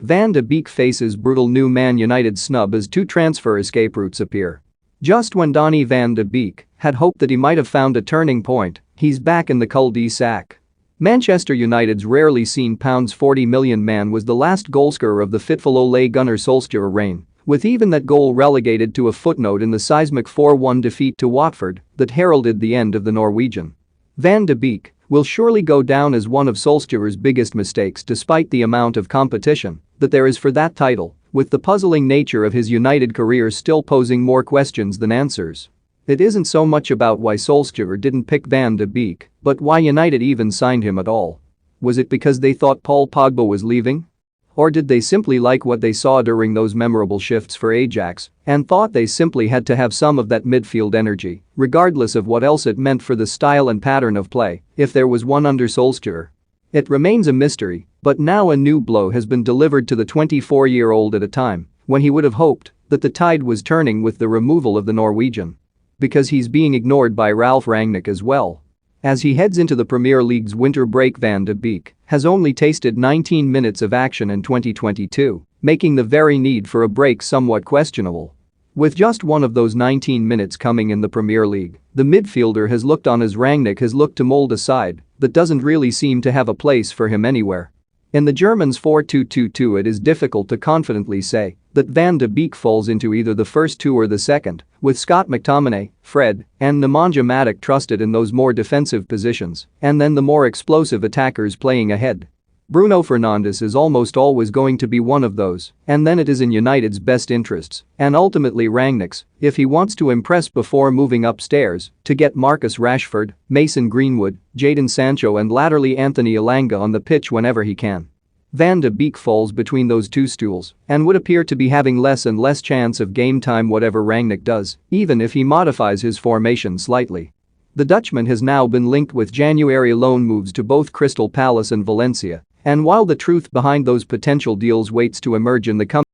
Van de Beek faces brutal new Man United snub as two transfer escape routes appear. Just when Donny van de Beek had hoped that he might have found a turning point, he's back in the cul-de-sac. Manchester United's rarely seen £40 million man was the last goalscorer of the fitful Ole Gunnar Solskjaer reign, with even that goal relegated to a footnote in the seismic 4-1 defeat to Watford that heralded the end of the Norwegian. Van de Beek will surely go down as one of Solskjaer's biggest mistakes despite the amount of competition that there is for that title, with the puzzling nature of his United career still posing more questions than answers. It isn't so much about why Solskjaer didn't pick Van de Beek, but why United even signed him at all. Was it because they thought Paul Pogba was leaving? Or did they simply like what they saw during those memorable shifts for Ajax and thought they simply had to have some of that midfield energy, regardless of what else it meant for the style and pattern of play, if there was one under Solskjaer? It remains a mystery, but now a new blow has been delivered to the 24-year-old at a time when he would have hoped that the tide was turning with the removal of the Norwegian. Because he's being ignored by Ralf Rangnick as well. As he heads into the Premier League's winter break, Van de Beek has only tasted 19 minutes of action in 2022, making the very need for a break somewhat questionable. With just one of those 19 minutes coming in the Premier League, the midfielder has looked on as Rangnick has looked to mold a side that doesn't really seem to have a place for him anywhere. In the Germans' 4-2-2-2, it is difficult to confidently say that Van de Beek falls into either the first two or the second, with Scott McTominay, Fred, and Nemanja Matic trusted in those more defensive positions, and then the more explosive attackers playing ahead. Bruno Fernandes is almost always going to be one of those, and then it is in United's best interests, and ultimately Rangnick's, if he wants to impress before moving upstairs, to get Marcus Rashford, Mason Greenwood, Jadon Sancho and latterly Anthony Elanga on the pitch whenever he can. Van de Beek falls between those two stools and would appear to be having less and less chance of game time whatever Rangnick does, even if he modifies his formation slightly. The Dutchman has now been linked with January loan moves to both Crystal Palace and Valencia, and while the truth behind those potential deals waits to emerge in the coming